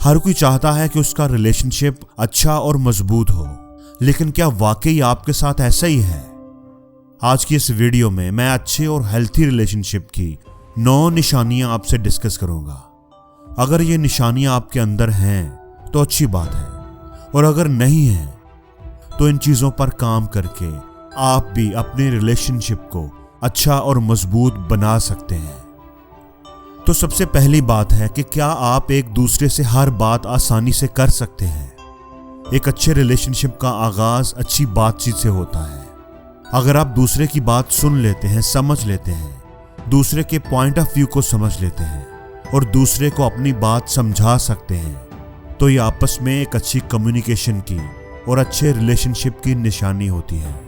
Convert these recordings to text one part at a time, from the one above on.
हर कोई चाहता है कि उसका रिलेशनशिप अच्छा और मजबूत हो, लेकिन क्या वाकई आपके साथ ऐसा ही है? आज की इस वीडियो में मैं अच्छे और हेल्थी रिलेशनशिप की 9 निशानियां आपसे डिस्कस करूंगा। अगर ये निशानियां आपके अंदर हैं तो अच्छी बात है, और अगर नहीं है तो इन चीजों पर काम करके आप भी अपने रिलेशनशिप को अच्छा और मजबूत बना सकते हैं। तो सबसे पहली बात है कि क्या आप एक दूसरे से हर बात आसानी से कर सकते हैं? एक अच्छे रिलेशनशिप का आगाज अच्छी बातचीत से होता है। अगर आप दूसरे की बात सुन लेते हैं, समझ लेते हैं, दूसरे के पॉइंट ऑफ व्यू को समझ लेते हैं और दूसरे को अपनी बात समझा सकते हैं, तो ये आपस में एक अच्छी कम्युनिकेशन की और अच्छे रिलेशनशिप की निशानी होती है।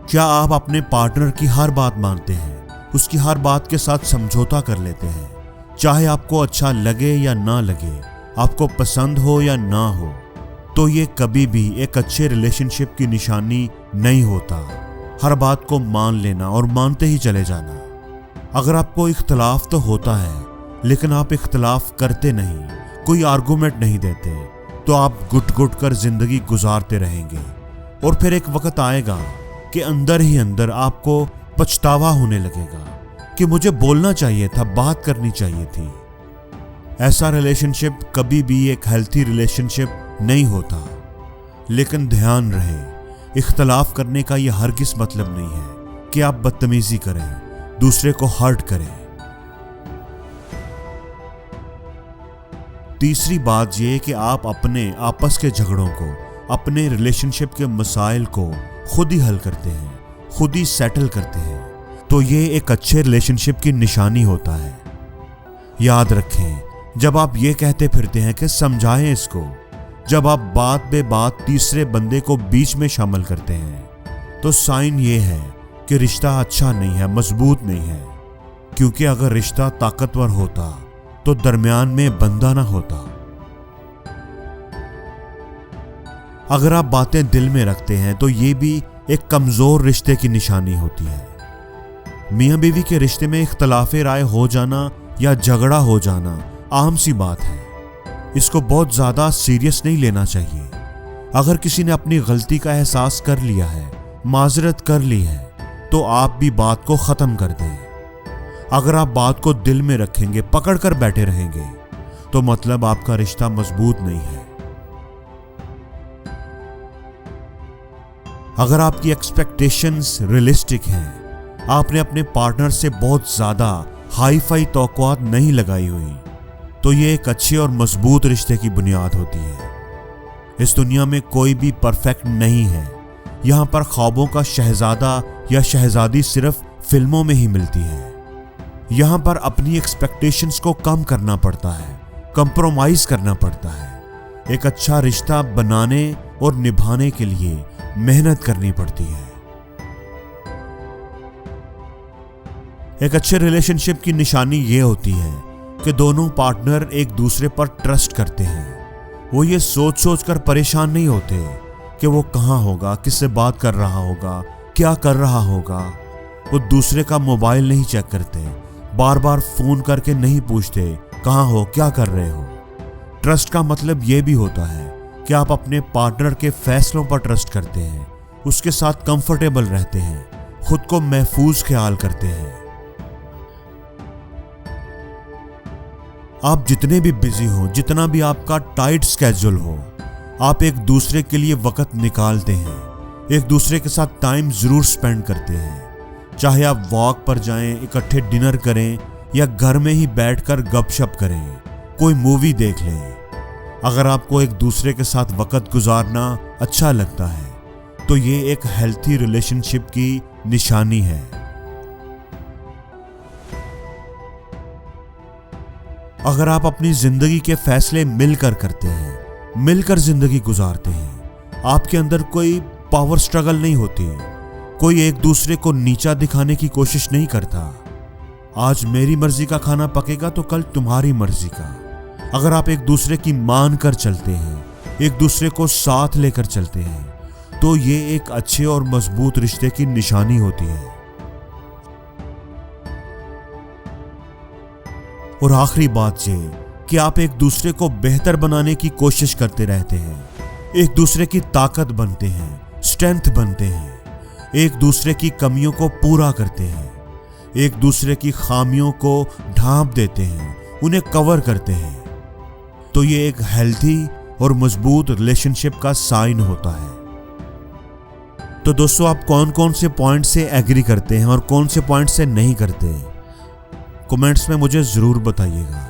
क्या आप अपने पार्टनर की हर बात मानते हैं, उसकी हर बात के साथ समझौता कर लेते हैं, चाहे आपको अच्छा लगे या ना लगे, आपको पसंद हो या ना हो? तो ये कभी भी एक अच्छे रिलेशनशिप की निशानी नहीं होता। हर बात को मान लेना और मानते ही चले जाना। अगर आपको इख्तलाफ तो होता है, लेकिन आप इख्तलाफ करते नहीं, कोई आर्गुमेंट नहीं देते, तो आप घुट घुट कर जिंदगी गुजारते रहेंगे और फिर एक वक्त आएगा कि अंदर ही अंदर आपको पछतावा होने लगेगा कि मुझे बोलना चाहिए था, बात करनी चाहिए थी। ऐसा रिलेशनशिप कभी भी एक हेल्थी रिलेशनशिप नहीं होता। लेकिन ध्यान रहे, इख्तलाफ करने का यह हरगिज़ मतलब नहीं है कि आप बदतमीजी करें, दूसरे को हर्ट करें। तीसरी बात यह कि आप अपने आपस के झगड़ों को, अपने रिलेशनशिप के मसाइल को खुद ही हल करते हैं, खुद ही सेटल करते हैं, तो ये एक अच्छे रिलेशनशिप की निशानी होता है। याद रखें, जब आप ये कहते फिरते हैं कि समझाएं इसको, जब आप बात बे बात तीसरे बंदे को बीच में शामिल करते हैं, तो साइन ये है कि रिश्ता अच्छा नहीं है, मजबूत नहीं है। क्योंकि अगर रिश्ता ताकतवर होता तो दरमियान में बंदा ना होता। अगर आप बातें दिल में रखते हैं तो ये भी एक कमजोर रिश्ते की निशानी होती है। मियां बीवी के रिश्ते में इख्तलाफे राय हो जाना या झगड़ा हो जाना आम सी बात है। इसको बहुत ज्यादा सीरियस नहीं लेना चाहिए। अगर किसी ने अपनी गलती का एहसास कर लिया है, माजरत कर ली है, तो आप भी बात को खत्म कर दें। अगर आप बात को दिल में रखेंगे, पकड़ कर बैठे रहेंगे, तो मतलब आपका रिश्ता मजबूत नहीं है। अगर आपकी एक्सपेक्टेशंस रियलिस्टिक हैं, आपने अपने पार्टनर से बहुत ज्यादा हाई फाई तौक़ुआत नहीं लगाई हुई, तो ये एक अच्छे और मजबूत रिश्ते की बुनियाद होती है। इस दुनिया में कोई भी परफेक्ट नहीं है। यहाँ पर ख्वाबों का शहजादा या शहजादी सिर्फ फिल्मों में ही मिलती है। यहाँ पर अपनी एक्सपेक्टेशंस को कम करना पड़ता है, कंप्रोमाइज करना पड़ता है। एक अच्छा रिश्ता बनाने और निभाने के लिए मेहनत करनी पड़ती है। एक अच्छे रिलेशनशिप की निशानी ये होती है कि दोनों पार्टनर एक दूसरे पर ट्रस्ट करते हैं। वो ये सोच सोच कर परेशान नहीं होते कि वो कहाँ होगा, किससे बात कर रहा होगा, क्या कर रहा होगा। वो दूसरे का मोबाइल नहीं चेक करते, बार बार फोन करके नहीं पूछते कहाँ हो, क्या कर रहे हो। ट्रस्ट का मतलब ये भी होता है कि आप अपने पार्टनर के फैसलों पर ट्रस्ट करते हैं, उसके साथ कंफर्टेबल रहते हैं, खुद को महफूज ख्याल करते हैं। आप जितने भी बिजी हो, जितना भी आपका टाइट स्केड्यूल हो, आप एक दूसरे के लिए वक्त निकालते हैं, एक दूसरे के साथ टाइम जरूर स्पेंड करते हैं। चाहे आप वॉक पर जाएं, इकट्ठे डिनर करें या घर में ही बैठकर गपशप करें, कोई मूवी देख लें। अगर आपको एक दूसरे के साथ वक्त गुजारना अच्छा लगता है, तो ये एक हेल्थी रिलेशनशिप की निशानी है। अगर आप अपनी जिंदगी के फैसले मिलकर करते हैं, मिलकर जिंदगी गुजारते हैं, आपके अंदर कोई पावर स्ट्रगल नहीं होती, कोई एक दूसरे को नीचा दिखाने की कोशिश नहीं करता। आज मेरी मर्जी का खाना पकेगा तो कल तुम्हारी मर्जी का। अगर आप एक दूसरे की मान कर चलते हैं, एक दूसरे को साथ लेकर चलते हैं, तो ये एक अच्छे और मजबूत रिश्ते की निशानी होती है। और आखिरी बात ये कि आप एक दूसरे को बेहतर बनाने की कोशिश करते रहते हैं, एक दूसरे की ताकत बनते हैं, स्ट्रेंथ बनते हैं, एक दूसरे की कमियों को पूरा करते हैं, एक दूसरे की खामियों को ढांप देते हैं, उन्हें कवर करते हैं, तो ये एक हेल्थी और मजबूत रिलेशनशिप का साइन होता है। तो दोस्तों, आप कौन कौन से पॉइंट से एग्री करते हैं और कौन से पॉइंट से नहीं करते, कमेंट्स में मुझे जरूर बताइएगा।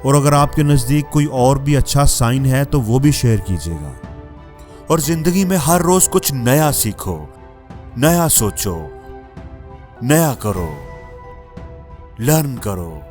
और अगर आपके नजदीक कोई और भी अच्छा साइन है तो वो भी शेयर कीजिएगा। और जिंदगी में हर रोज कुछ नया सीखो, नया सोचो, नया करो, लर्न करो।